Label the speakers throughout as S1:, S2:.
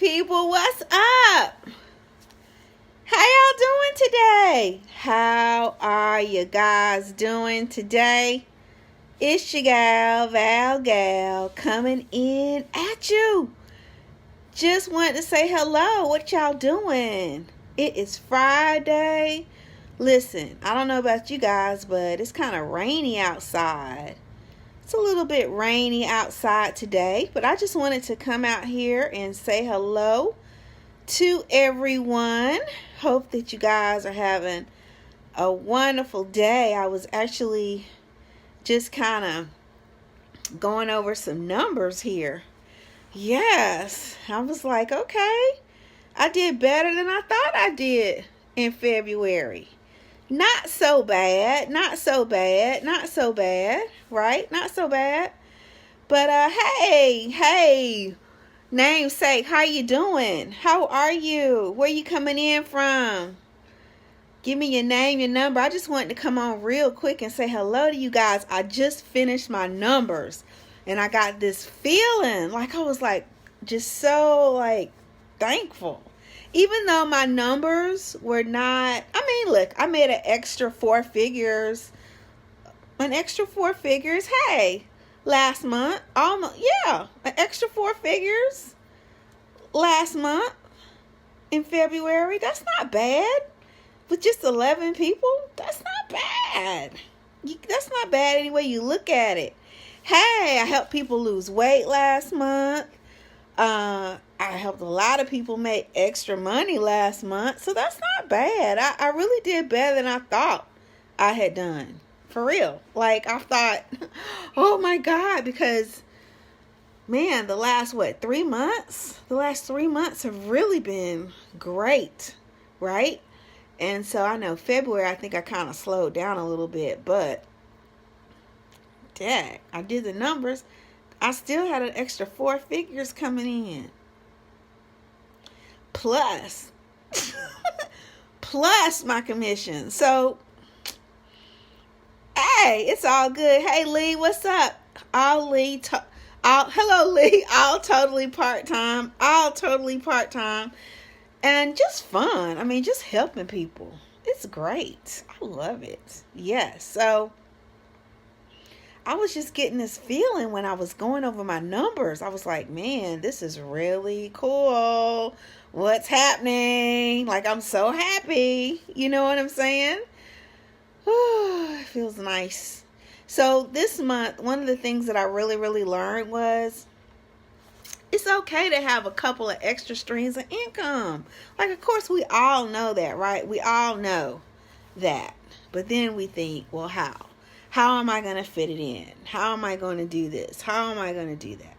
S1: people, what's up? How y'all doing today? How are you guys doing today? It's your gal, Val, coming in at you. Just wanted to say hello. What y'all doing? It is Friday. Listen, I don't know about you guys, but it's kind of rainy outside. It's a little bit rainy outside today, but I just wanted to come out here and say hello to everyone. Hope that you guys are having a wonderful day. I was actually just kind of going over some numbers here. Yes, I was like, okay, I did better than I thought I did in February. Not so bad, right? Not so bad. But hey, namesake, how you doing? How are you? Where you coming in from? Give me your name, your number. I just wanted to come on real quick and say hello to you guys. I just finished my numbers and I got this feeling like I was like just so like thankful. Even though my numbers were not, look, I made an extra four figures. Hey, last month, an extra four figures last month in February. That's not bad. With just 11 people, that's not bad. That's not bad any way you look at it. Hey, I helped people lose weight last month. I helped a lot of people make extra money last month. So that's not bad. I really did better than I thought I had done. For real. Like I thought, oh my God, because man, the last 3 months? The last 3 months have really been great, right? And so I know February, I think I kind of slowed down a little bit, but dang, I did the numbers. I still had an extra four figures coming in. Plus my commission. So, hey, it's all good. Hey, Lee, what's up? Hello, Lee. All totally part-time. And just fun. Just helping people. It's great. I love it. Yes. So, I was just getting this feeling when I was going over my numbers. I was like, man, this is really cool. What's happening? Like, I'm so happy. You know what I'm saying? It feels nice. So this month, one of the things that I really, really learned was it's okay to have a couple of extra streams of income. Like, of course, we all know that, right? We all know that. But then we think, well, how? How am I going to fit it in? How am I going to do this? How am I going to do that?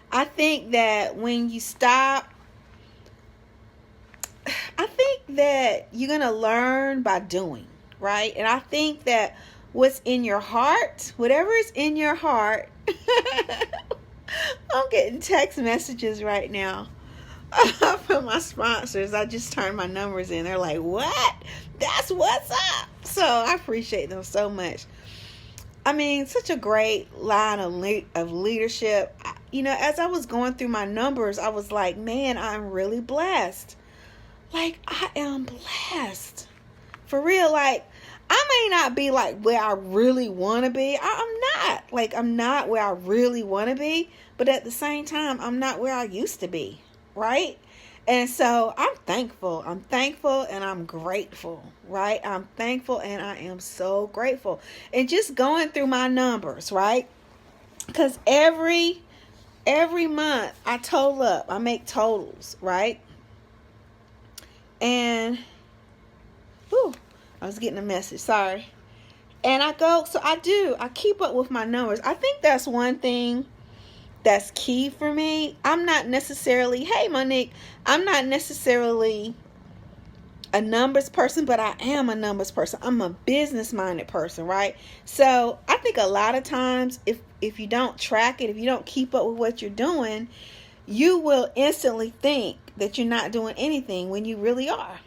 S1: I think that when you stop, I think that you're going to learn by doing, right? And I think that what's in your heart, whatever is in your heart, I'm getting text messages right now from my sponsors. I just turned my numbers in. They're like, what? That's what's up. So I appreciate them so much. Such a great line of leadership. As I was going through my numbers, I was like, man, I'm really blessed. Like, I am blessed. For real, like, I may not be like where I really want to be. I'm not. Like, I'm not where I really want to be. But at the same time, I'm not where I used to be. Right? And so I'm thankful. And I'm grateful, right? I'm thankful and I am so grateful. And just going through my numbers, right? Because every month I total up. I make totals, right? And, I was getting a message. Sorry. And I keep up with my numbers. I think that's one thing that's key for me. I'm not necessarily, hey Monique, I'm not necessarily a numbers person, but I am a numbers person. I'm a business minded person, right? So I think a lot of times if you don't track it, if you don't keep up with what you're doing, you will instantly think that you're not doing anything when you really are.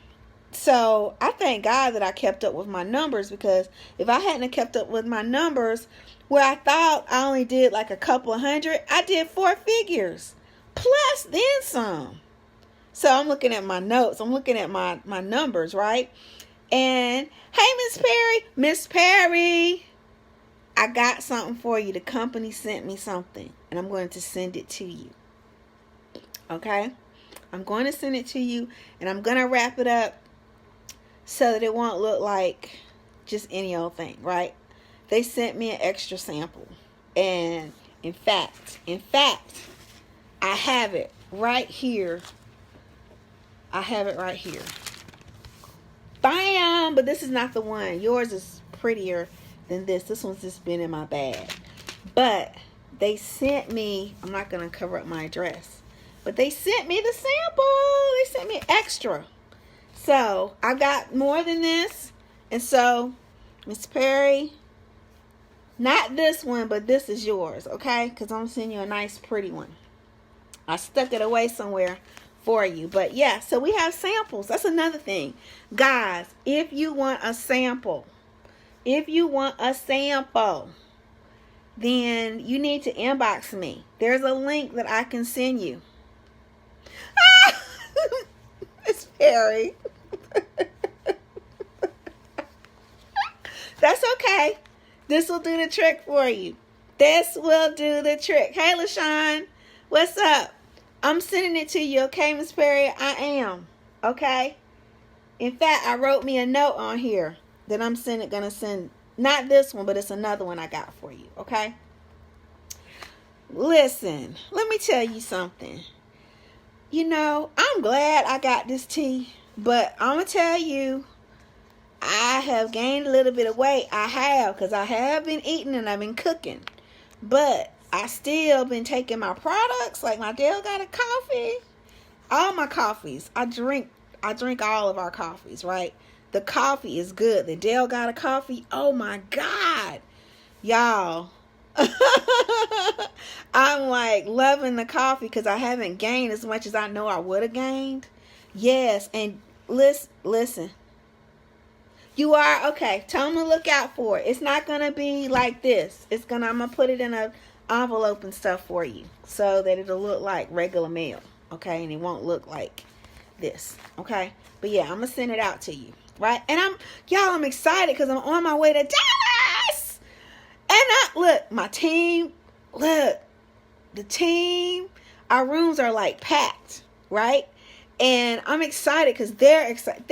S1: So I thank God that I kept up with my numbers, because if I hadn't kept up with my numbers, where I thought I only did like a couple of hundred, I did four figures. plus then some. So I'm looking at my notes. I'm looking at my numbers, right? And, hey, Miss Perry, I got something for you. The company sent me something, and I'm going to send it to you. Okay? I'm going to send it to you, and I'm going to wrap it up so that it won't look like just any old thing, right? They sent me an extra sample. And in fact, I have it right here. Bam! But this is not the one. Yours is prettier than this. This one's just been in my bag. But they sent me, I'm not going to cover up my address, but they sent me the sample. They sent me extra. So I got more than this. And so, Miss Perry, not this one, but this is yours, okay? Because I'm going to send you a nice, pretty one. I stuck it away somewhere for you. But yeah, so we have samples. That's another thing. Guys, if you want a sample, then you need to inbox me. There's a link that I can send you. It's Perry. That's okay. This will do the trick for you. This will do the trick. Hey, LaShawn, what's up? I'm sending it to you, okay, Miss Perry? I am, okay? In fact, I wrote me a note on here that I'm gonna send, not this one, but it's another one I got for you, okay? Listen, let me tell you something. You know, I'm glad I got this tea, but I'm gonna tell you, I have gained a little bit of weight. I have, because I have been eating and I've been cooking. But I still been taking my products, like my Delgado coffee. All my coffees. I drink all of our coffees, right? The coffee is good. The Delgado coffee, oh my God. Y'all. I'm like loving the coffee because I haven't gained as much as I know I would have gained. Yes, and listen. You are, okay, tell them to look out for it. It's not going to be like this. I'm going to put it in an envelope and stuff for you so that it'll look like regular mail, okay? And it won't look like this, okay? But yeah, I'm going to send it out to you, right? And I'm excited because I'm on my way to Dallas. And look, my team, the team, our rooms are like packed, right? And I'm excited because they're excited.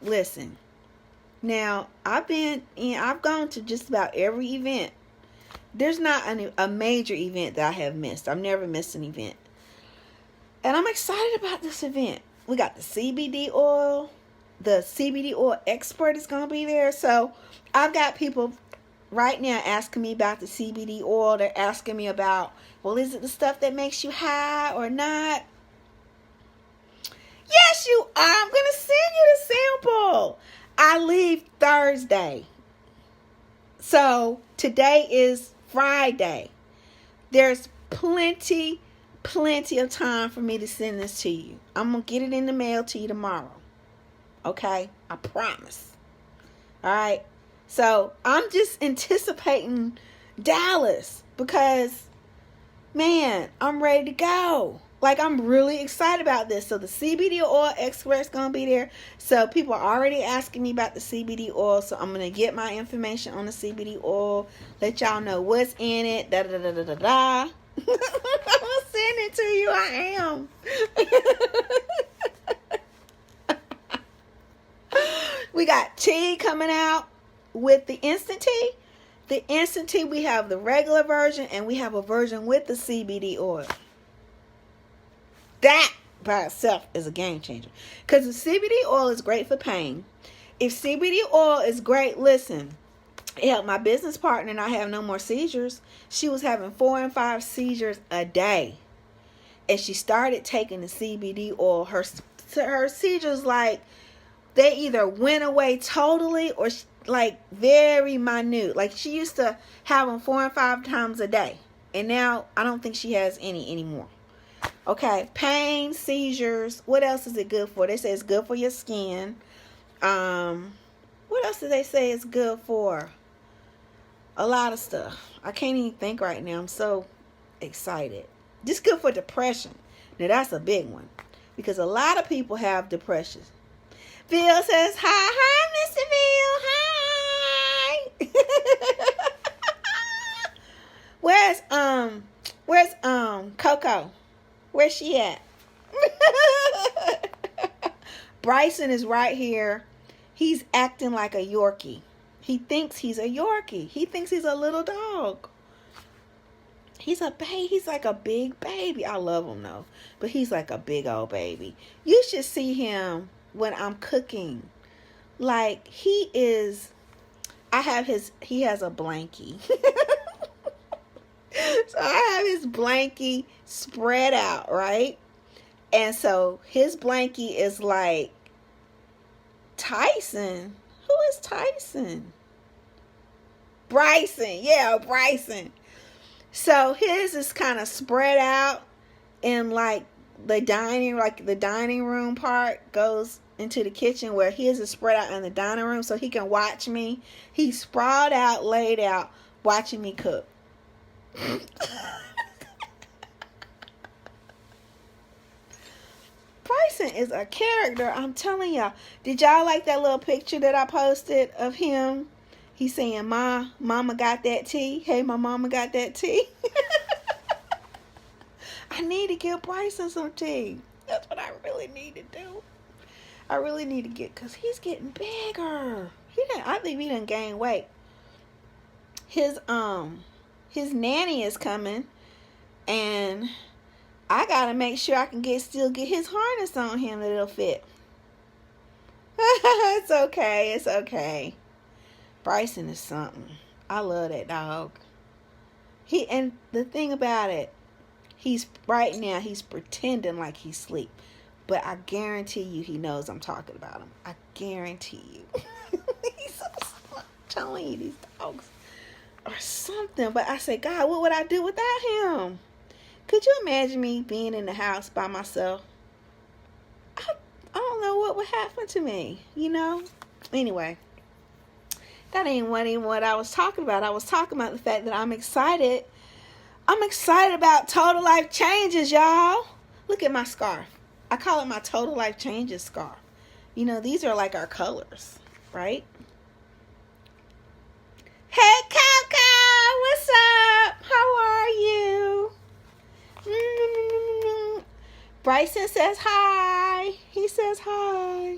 S1: Listen. Now, I've gone to just about every event. There's not a major event that I have missed. I've never missed an event. And I'm excited about this event. We got the CBD oil. The CBD oil expert is going to be there. So, I've got people right now asking me about the CBD oil. They're asking me about, well, is it the stuff that makes you high or not? Yes, you are. I'm going to send you the sample. I leave Thursday. So today is Friday. There's plenty of time for me to send this to you. I'm going to get it in the mail to you tomorrow. Okay? I promise. All right? So I'm just anticipating Dallas because, man, I'm ready to go. Like, I'm really excited about this. So the CBD oil expert's going to be there. So people are already asking me about the CBD oil. So I'm going to get my information on the CBD oil. Let y'all know what's in it. I'm going to send it to you. I am. We got tea coming out with the instant tea. The instant tea, we have the regular version. And we have a version with the CBD oil. That by itself is a game changer. Because the CBD oil is great for pain. If CBD oil is great, listen, it helped my business partner and I have no more seizures. She was having 4 and 5 seizures a day. And she started taking the CBD oil. Her seizures, like, they either went away totally or like very minute. Like, she used to have them 4 and 5 times a day. And now I don't think she has any anymore. Okay, pain, seizures. What else is it good for? They say it's good for your skin. What else do they say it's good for? A lot of stuff. I can't even think right now. I'm so excited. Just good for depression. Now that's a big one because a lot of people have depression. Bill says, hi, Mr. Bill, hi. Where's Coco? Where's she at? Bryson is right here. He's acting like a Yorkie. He thinks he's a Yorkie. He thinks he's a little dog. He's a baby. He's like a big baby. I love him though, but he's like a big old baby. You should see him when I'm cooking. Like he has a blankie. So I have his blankie spread out, right? And so his blankie is like Tyson. Who is Tyson? Bryson. Yeah, Bryson. So his is kind of spread out in like the dining room part goes into the kitchen, where his is spread out in the dining room so he can watch me. He's sprawled out, laid out, watching me cook. Bryson is a character, I'm telling y'all. Did y'all like that little picture that I posted of him? He's saying, Mama got that tea. Hey, my mama got that tea. I need to give Bryson some tea. That's what I really need to do. I really need to because he's getting bigger. I think he done gained weight. His nanny is coming, and I gotta make sure I can still get his harness on him that it'll fit. It's okay. It's okay. Bryson is something. I love that dog. And the thing about it, right now he's pretending like he's asleep, but I guarantee you he knows I'm talking about him. I guarantee you. He's so smart. I'm telling you, these dogs or something. But I say, God, what would I do without him? Could you imagine me being in the house by myself? I don't know what would happen to me, Anyway, that ain't what I was talking about. I was talking about the fact that I'm excited. I'm excited about Total Life Changes, y'all. Look at my scarf. I call it my Total Life Changes scarf. These are like our colors, right? Hey, Coco, what's up? How are you? Bryson says hi. He says hi.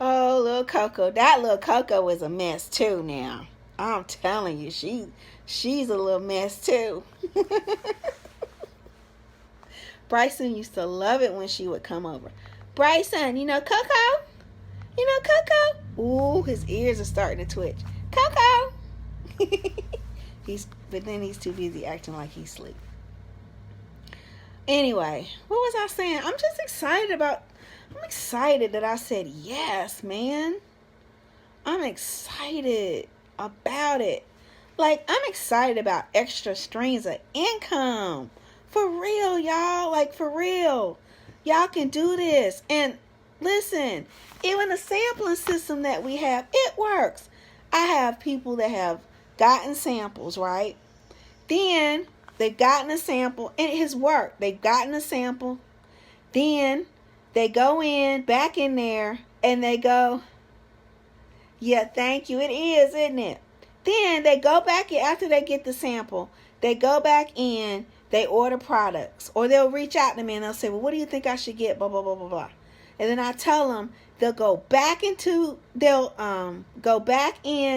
S1: Oh, little Coco. That little Coco is a mess too now. I'm telling you, she's a little mess too. Bryson used to love it when she would come over. Bryson, Coco? Coco? Ooh, his ears are starting to twitch. Coco! But then he's too busy acting like he's asleep. Anyway, what was I saying? I'm excited that I said yes, man. I'm excited about it. Like, I'm excited about extra streams of income. For real, y'all. Like, for real. Y'all can do this. And listen, even the sampling system that we have, it works. I have people that have gotten samples, right? Then they've gotten a sample, and it has worked. They've gotten a sample. Then they go back in there, and they go, yeah, thank you. It is, isn't it? Then they go back in after they get the sample. They go back in, they order products, or they'll reach out to me and they'll say, well, what do you think I should get? Blah, blah, blah, blah, blah. And then I tell them they'll go back in,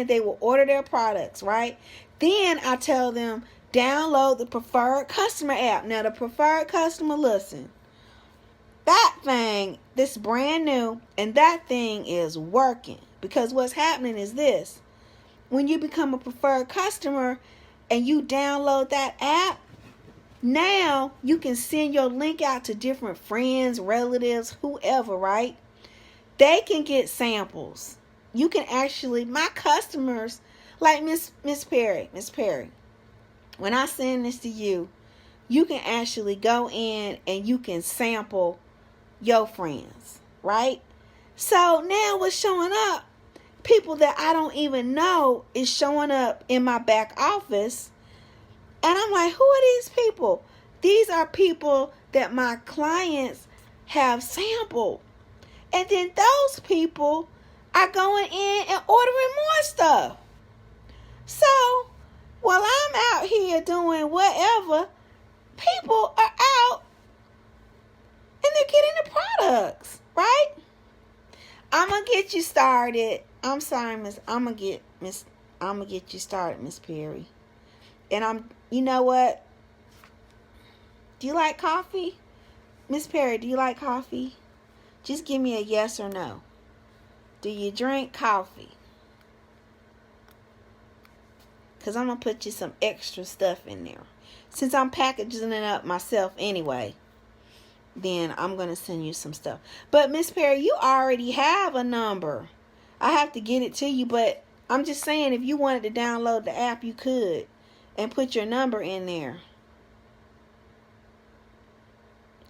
S1: they will order their products, right? Then I tell them, download the Preferred Customer app. Now, the Preferred Customer, listen, that thing, this brand new, and that thing is working. Because what's happening is this. When you become a Preferred Customer and you download that app, now you can send your link out to different friends, relatives, whoever, right? They can get samples. You can actually, my customers, like Miss Perry, when I send this to you, you can actually go in and you can sample your friends, right? So now what's showing up, people that I don't even know is showing up in my back office, And I'm like, who are these people? These are people that my clients have sampled. And then those people are going in and ordering more stuff. So, while I'm out here doing whatever, people are out and they're getting the products, right? I'm gonna get you started. I'm sorry, I'm gonna get you started, Miss Perry. And you know what? Do you like coffee? Miss Perry, do you like coffee? Just give me a yes or no. Do you drink coffee? Because I'm going to put you some extra stuff in there. Since I'm packaging it up myself anyway, then I'm going to send you some stuff. But Miss Perry, you already have a number. I have to get it to you, but I'm just saying if you wanted to download the app, you could. And put your number in there.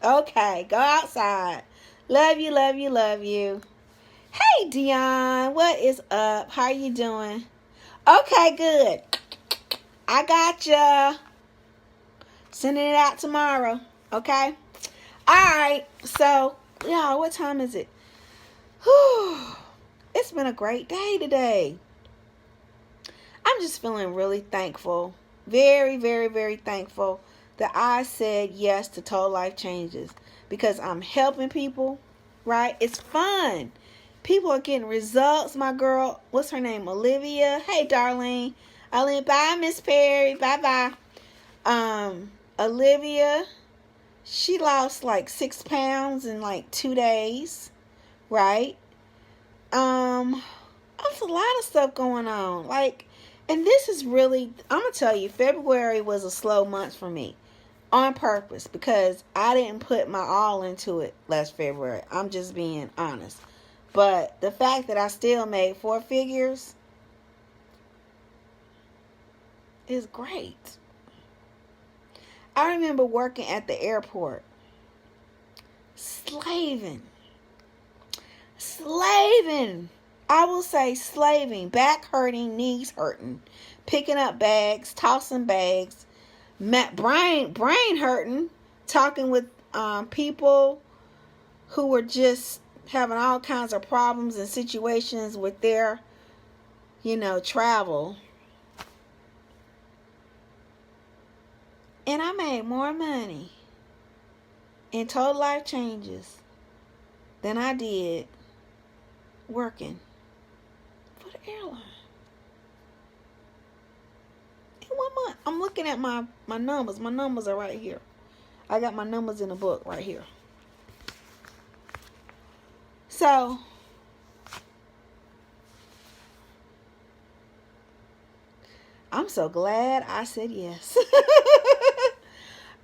S1: Okay, go outside. Love you, love you, love you. Hey, Dion, what is up? How you doing? Okay, good. I got ya. Sending it out tomorrow, okay? All right, so, y'all, what time is it? Whew. It's been a great day today. I'm just feeling really thankful. Very, very, very thankful that I said yes to Total Life Changes. Because I'm helping people, right? It's fun. People are getting results. My girl, what's her name? Olivia. Hey, darling. Bye, Miss Perry. Bye-bye. Olivia, she lost like 6 pounds in like 2 days, right? There's a lot of stuff going on. And this is really, I'm going to tell you, February was a slow month for me. On purpose, because I didn't put my all into it last February. I'm just being honest. But the fact that I still made 4 figures is great. I remember working at the airport. Slaving. I will say slaving. Back hurting, knees hurting. Picking up bags, tossing bags. Brain hurting, talking with people who were just having all kinds of problems and situations with their, travel. And I made more money in Total Life Changes than I did working for the airline. In 1 month. I'm looking at my numbers. My numbers are right here. I got my numbers in the book right here. So, I'm so glad I said yes.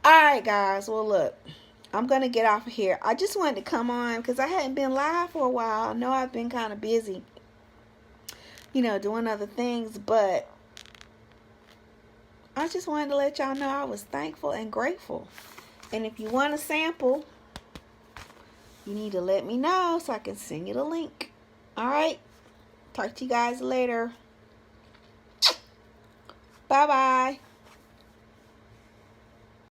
S1: All right, guys. Well, look, I'm going to get off of here. I just wanted to come on because I hadn't been live for a while. I know I've been kind of busy, doing other things, but I just wanted to let y'all know I was thankful and grateful. And if you want a sample, you need to let me know so I can send you the link. All right? Talk to you guys later. Bye-bye.